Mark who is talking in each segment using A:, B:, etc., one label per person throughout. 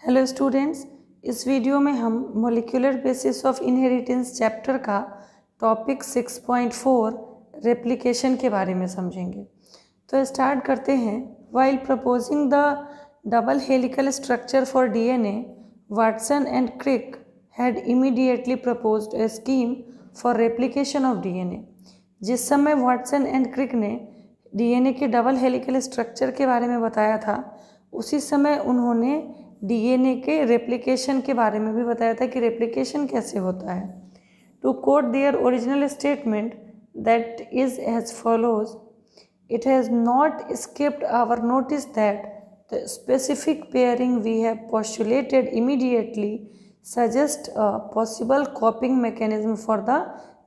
A: Hello students, इस video में हम molecular basis of inheritance chapter का टॉपिक 6.4 रेप्लिकेशन के बारे में समझेंगे। तो स्टार्ट करते हैं। While proposing the double helical structure for DNA, Watson and Crick had immediately proposed a scheme for replication of DNA. जिस समय वाटसन एंड क्रिक ने डीएनए के डबल हेलिकल स्ट्रक्चर के बारे में बताया था, उसी समय उन्होंने डीएनए के रेप्लिकेशन के बारे में भी बताया था कि रेप्लिकेशन कैसे होता है। To quote their original statement that is as follows, it has not escaped our notice that the specific pairing we have postulated immediately suggests a possible copying mechanism for the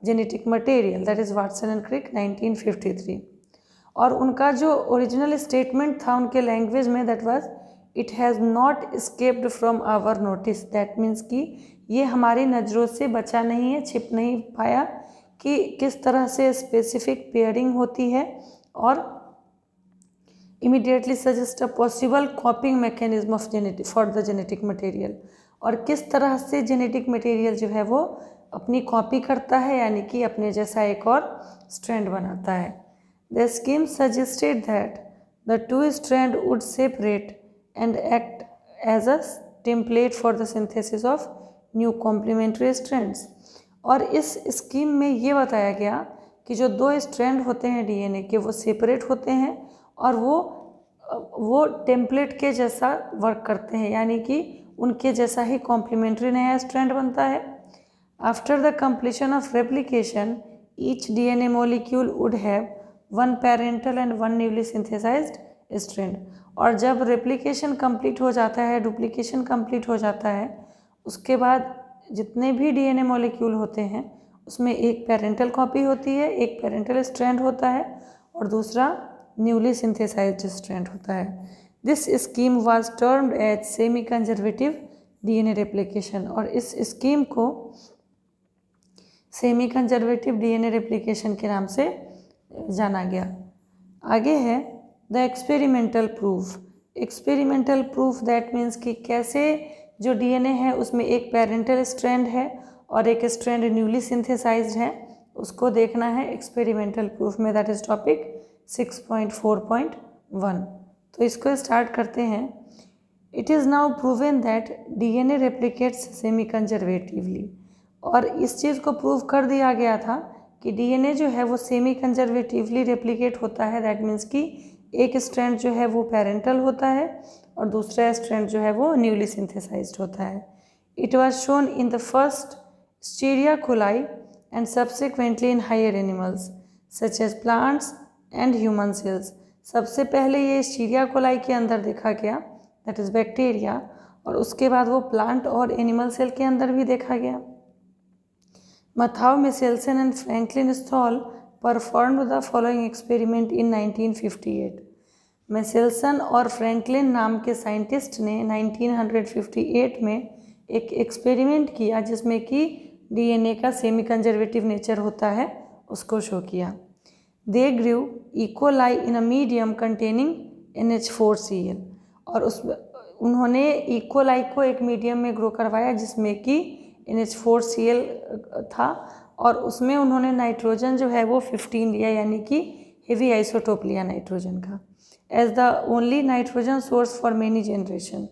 A: genetic material, that is Watson and Crick 1953। और उनका जो original statement था उनके language में, that was it has not escaped from our notice. That means कि ये हमारी नज़रों से बचा नहीं है, छिप नहीं पाया कि किस तरह से स्पेसिफिक पेयरिंग होती है और immediately suggest a possible कॉपिंग mechanism of genetic for the genetic material, और किस तरह से जेनेटिक मटेरियल जो है वो अपनी कॉपी करता है, यानी कि अपने जैसा एक और स्ट्रैंड बनाता है। The scheme suggested that the two strand would separate and act as a template for the synthesis of new complementary strands। और इस स्कीम में ये बताया गया कि जो दो स्ट्रैंड होते हैं डीएनए के, वो सेपरेट होते हैं और वो टेम्पलेट के जैसा वर्क करते हैं, यानी कि उनके जैसा ही कॉम्प्लीमेंट्री नया स्ट्रैंड बनता है। After the completion of replication, each DNA molecule would have one parental and one newly synthesised strand. और जब रेप्लिकेशन कंप्लीट हो जाता है, डुप्लीकेशन कंप्लीट हो जाता है, उसके बाद जितने भी डीएनए मॉलिक्यूल होते हैं उसमें एक पेरेंटल कॉपी होती है, एक पेरेंटल स्ट्रैंड होता है और दूसरा न्यूली सिंथेसाइज्ड स्ट्रैंड होता है। This scheme was termed as semi conservative DNA replication, और इस स्कीम को सेमी कंजर्वेटिव डीएनए रेप्लिकेशन के नाम से जाना गया। आगे है the experimental proof. Experimental proof that means कि कैसे जो डीएनए है उसमें एक पेरेंटल स्ट्रैंड है और एक स्ट्रैंड न्यूली सिंथेसाइज्ड है, उसको देखना है एक्सपेरिमेंटल प्रूफ में। That is topic 6.4.1। तो इसको स्टार्ट करते हैं। It is now proven that DNA replicates semi conservatively. और इस चीज़ को प्रूव कर दिया गया था कि डीएनए जो है वो सेमी कंजर्वेटिवली रेप्लिकेट होता है। दैट मीन्स कि एक स्ट्रैंड जो है वो पेरेंटल होता है और दूसरा स्ट्रैंड जो है वो न्यूली सिंथेसाइज्ड होता है। It was shown in the first Escherichia coli and subsequently in higher animals such as plants and human cells. सबसे पहले ये स्टीरिया कोलाई के अंदर देखा गया, दैट इज बैक्टीरिया, और उसके बाद वो प्लांट और एनिमल सेल के अंदर भी देखा गया। मथाउ, Meselson and Franklin Stahl performed the following experiment in 1958। Meselson और फ्रैंकलिन नाम के साइंटिस्ट ने 1958 में एक एक्सपेरिमेंट किया जिसमें कि डीएनए का सेमी कंजर्वेटिव नेचर होता है, उसको शो किया। They grew E coli in a medium containing NH4Cl, और उन्होंने इकोलाई को एक मीडियम में ग्रो करवाया जिसमें कि NH4Cl था, और उसमें उन्होंने नाइट्रोजन जो है वो 15 लिया, यानी कि हेवी आइसोटोप लिया नाइट्रोजन का, as the only nitrogen source for many generation.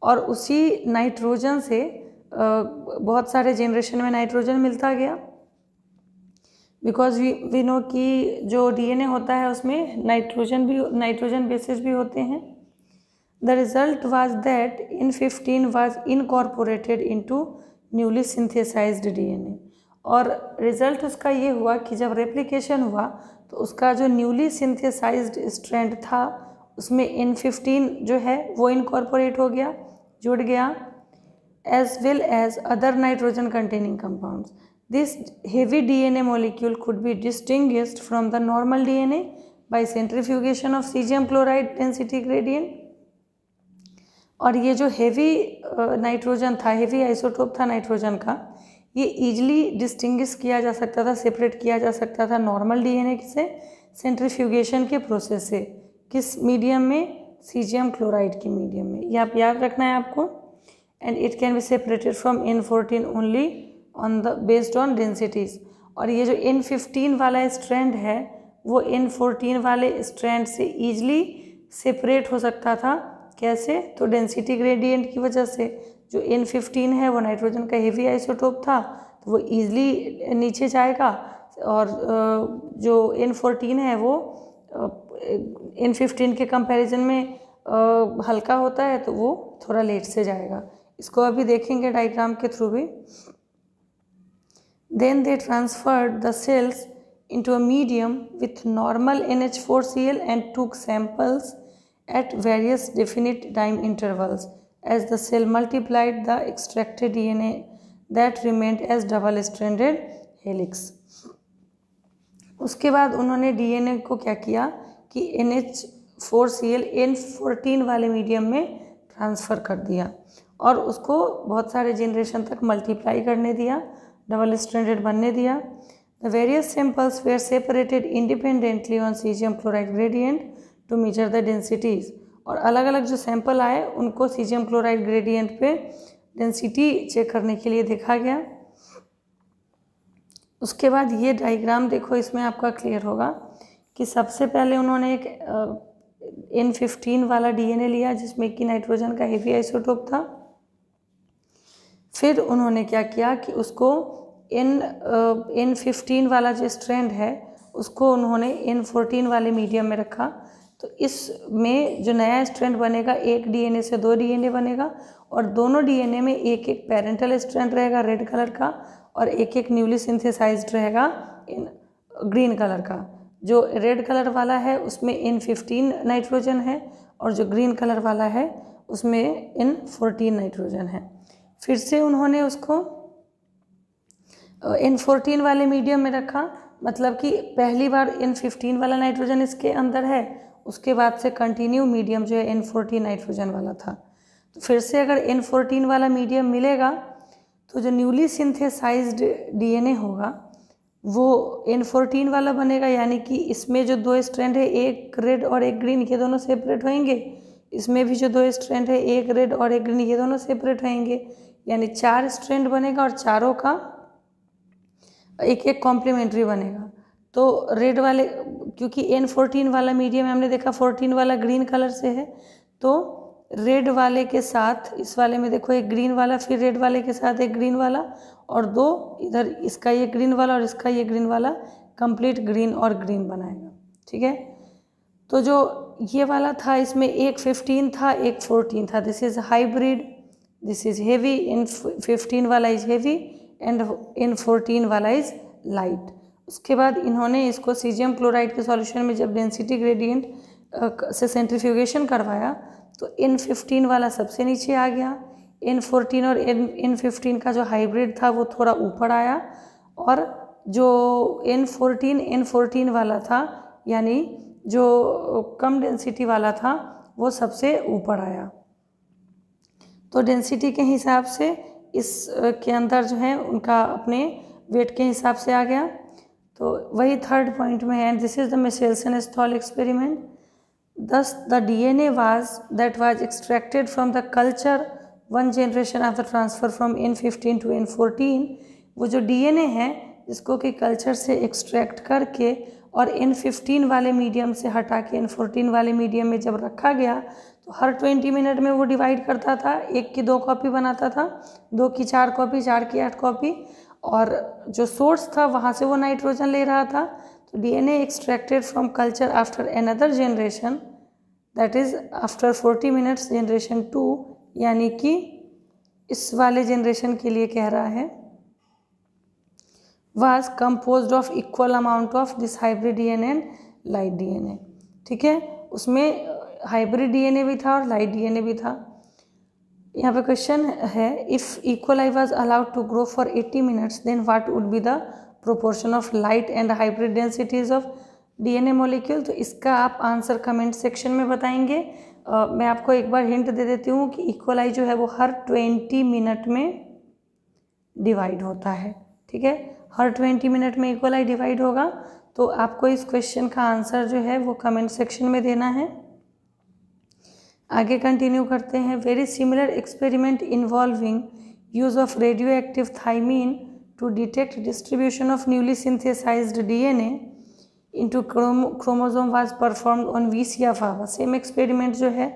A: और उसी नाइट्रोजन से बहुत सारे जनरेशन में नाइट्रोजन मिलता गया, बिकॉज वी नो कि जो डीएनए होता है उसमें नाइट्रोजन बेसिस भी होते हैं। The result was that in 15 was incorporated into newly synthesized DNA. और रिजल्ट उसका ये हुआ कि जब रेप्लिकेशन हुआ तो उसका जो न्यूली सिंथेसाइज्ड स्ट्रैंड था उसमें N15 जो है वो इनकॉर्पोरेट हो गया, जुड़ गया, as well as other nitrogen containing compounds. This heavy DNA molecule could be distinguished from the normal DNA by centrifugation of caesium chloride density gradient. और ये जो हेवी नाइट्रोजन था, हेवी आइसोटोप था नाइट्रोजन का, ये ईजिली डिस्टिंग्विश किया जा सकता था, सेपरेट किया जा सकता था नॉर्मल डीएनए से सेंट्रीफ्यूगेशन के प्रोसेस से। किस मीडियम में? सीजियम क्लोराइड के मीडियम में। ये आप याद रखना है आपको। and it can be separated from N14 only based on densities। और ये जो N15 वाला स्ट्रैंड है वो N14 वाले स्ट्रैंड से ईजिली सेपरेट हो सकता था। कैसे? तो डेंसिटी ग्रेडियंट की वजह से। जो N15 है वो नाइट्रोजन का हेवी आइसोटोप था तो वो ईजिली नीचे जाएगा, और जो N14 है वो N15 के कंपैरिजन में हल्का होता है तो वो थोड़ा लेट से जाएगा। इसको अभी देखेंगे डायग्राम के थ्रू भी। Then they transferred the cells into a medium with normal NH4Cl and took samples at various definite time intervals. As the cell multiplied, the extracted DNA that remained as double-stranded helix. उसके बाद उन्होंने DNA को क्या किया कि NH4Cl N14 वाले medium में transfer कर दिया और उसको बहुत सारे जनरेशन तक मल्टीप्लाई करने दिया, डबल स्ट्रैंडेड बनने दिया। The various samples were separated independently on caesium chloride gradient to measure the densities. और अलग अलग जो सैंपल आए उनको सीजियम क्लोराइड ग्रेडियंट पे डेंसिटी चेक करने के लिए देखा गया। उसके बाद ये डायग्राम देखो, इसमें आपका क्लियर होगा कि सबसे पहले उन्होंने एक N15 वाला DNA लिया जिसमें कि नाइट्रोजन का हेवी आइसोटोप था। फिर उन्होंने क्या किया कि उसको N15 वाला जो स्ट्रैंड है उसको उन्होंने N14 वाले मीडियम में रखा। तो इसमें जो नया स्ट्रैंड बनेगा, एक DNA से 2 DNA बनेगा और दोनों DNA में एक एक पेरेंटल स्ट्रैंड रहेगा रेड कलर का और एक एक न्यूली सिंथेसाइज्ड रहेगा ग्रीन कलर का। जो रेड कलर वाला है उसमें N15 नाइट्रोजन है और जो ग्रीन कलर वाला है उसमें N14 नाइट्रोजन है। फिर से उन्होंने उसको N14 वाले मीडियम में रखा, मतलब कि पहली बार N15 वाला नाइट्रोजन इसके अंदर है, उसके बाद से कंटिन्यू मीडियम जो है N14 नाइट्रोजन वाला था। तो फिर से अगर N14 वाला मीडियम मिलेगा तो जो न्यूली सिंथेसाइज्ड DNA होगा वो N14 वाला बनेगा, यानी कि इसमें जो 2 स्ट्रैंड है, एक रेड और एक ग्रीन, ये दोनों सेपरेट होंगे। इसमें भी जो 2 स्ट्रैंड है, एक रेड और एक ग्रीन, ये दोनों सेपरेट होंगे, यानी 4 स्ट्रैंड बनेगा और चारों का एक एक कॉम्प्लीमेंट्री बनेगा। तो रेड वाले, क्योंकि N14 वाला मीडियम हमने देखा 14 वाला ग्रीन कलर से है, तो रेड वाले के साथ इस वाले में देखो एक ग्रीन वाला, फिर रेड वाले के साथ एक ग्रीन वाला और 2 इधर, इसका ये ग्रीन वाला और इसका ये ग्रीन वाला, कंप्लीट ग्रीन और ग्रीन बनाएगा। ठीक है, तो जो ये वाला था इसमें एक 15 था, एक 14 था। This is hybrid, this is heavy. N15 वाला इज हेवी एंड N14 वाला इज लाइट। उसके बाद इन्होंने इसको सीजियम क्लोराइड के सॉल्यूशन में जब डेंसिटी ग्रेडियंट से सेंट्रीफ्यूगेशन करवाया तो N15 वाला सबसे नीचे आ गया, N14 और N15 का जो हाइब्रिड था वो थोड़ा ऊपर आया, और जो N14 वाला था यानी जो कम डेंसिटी वाला था वो सबसे ऊपर आया। तो डेंसिटी के हिसाब से इस के अंदर जो है उनका अपने वेट के हिसाब से आ गया। तो वही थर्ड पॉइंट में है, this is the Meselson Stahl experiment. Thus, the DNA that was extracted from the culture one generation after transfer from N15 to N14, वो जो DNA है जिसको कि कल्चर से एक्सट्रैक्ट करके और N15 वाले मीडियम से हटा के N14 वाले मीडियम में जब रखा गया तो हर 20 मिनट में वो डिवाइड करता था, 1 की 2 कॉपी बनाता था, 2 की 4 कॉपी, 4 की 8 कॉपी, और जो सोर्स था वहाँ से वो नाइट्रोजन ले रहा था। तो DNA extracted from culture after another generation, that is after 40 minutes generation 2, यानी कि इस वाले जनरेशन के लिए कह रहा है, was composed of equal amount of this hybrid DNA and light DNA। ठीक है, उसमें हाइब्रिड DNA भी था और लाइट DNA भी था। यहाँ पे क्वेश्चन है, if E coli was allowed to grow for 80 minutes then what would be the proportion of light and hybrid densities of DNA molecule. तो इसका आप आंसर कमेंट सेक्शन में बताएंगे। मैं आपको एक बार हिंट दे देती हूँ कि इक्वलाई जो है वो हर 20 मिनट में डिवाइड होता है। ठीक है, हर 20 मिनट में इक्वलाई डिवाइड होगा। तो आपको इस क्वेश्चन का आंसर जो है वो कमेंट सेक्शन में देना है। आगे कंटिन्यू करते हैं। Very similar experiment involving use of radio active thymine to detect distribution of newly synthesized DNA into chromosome was performed on Vicia faba. Same experiment जो है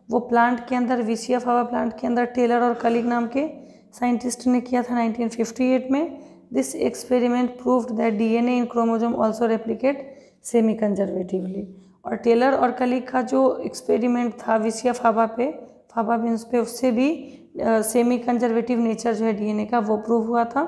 A: वो प्लांट के अंदर, विसिया फावा प्लांट के अंदर टेलर और कलिग नाम के साइंटिस्ट ने किया था 1958 में। This experiment proved that DNA in chromosome also replicate semi conservatively. और टेलर और कलिग का जो एक्सपेरिमेंट था विसिया फावा पे, फावा बीन्स पे, उससे भी सेमी कंजर्वेटिव नेचर जो है डीएनए का वो प्रूव हुआ था।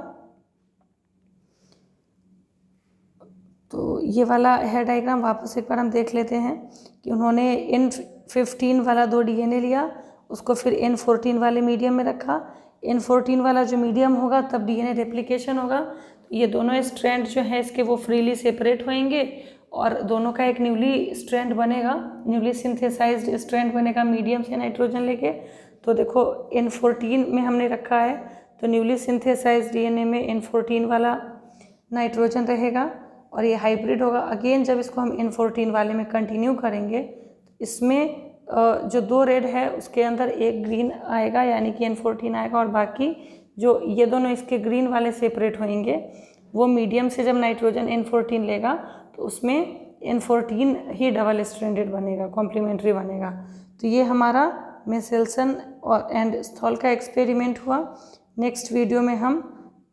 A: तो ये वाला है डायग्राम, वापस एक बार हम देख लेते हैं कि उन्होंने N15 वाला 2 डीएनए लिया, उसको फिर N14 वाले मीडियम में रखा। N14 वाला जो मीडियम होगा तब डीएनए रेप्लिकेशन होगा। तो ये दोनों स्ट्रैंड जो है इसके वो फ्रीली सेपरेट होंगे और दोनों का एक न्यूली स्ट्रैंड बनेगा, न्यूली सिंथेसाइज्ड स्ट्रैंड बनेगा मीडियम से नाइट्रोजन लेके। तो देखो N14 में हमने रखा है, तो न्यूली सिंथेसाइज्ड डीएनए में N14 वाला नाइट्रोजन रहेगा और ये हाइब्रिड होगा। अगेन जब इसको हम N14 वाले में कंटिन्यू करेंगे, इसमें जो 2 रेड है उसके अंदर एक ग्रीन आएगा, यानी कि N14 आएगा, और बाकी जो ये दोनों इसके ग्रीन वाले सेपरेट होंगे, वो मीडियम से जब नाइट्रोजन N14 लेगा तो उसमें N14 ही डबल स्ट्रैंडेड बनेगा, कॉम्प्लीमेंट्री बनेगा। तो ये हमारा मेसेल्सन और एंड स्थॉल का एक्सपेरिमेंट हुआ। नेक्स्ट वीडियो में हम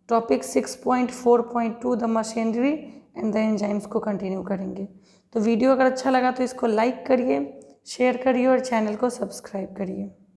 A: topic 6.4.2 the machinery and the enzymes को कंटिन्यू करेंगे। तो वीडियो अगर अच्छा लगा तो इसको लाइक करिए, शेयर करिए और चैनल को सब्सक्राइब करिए।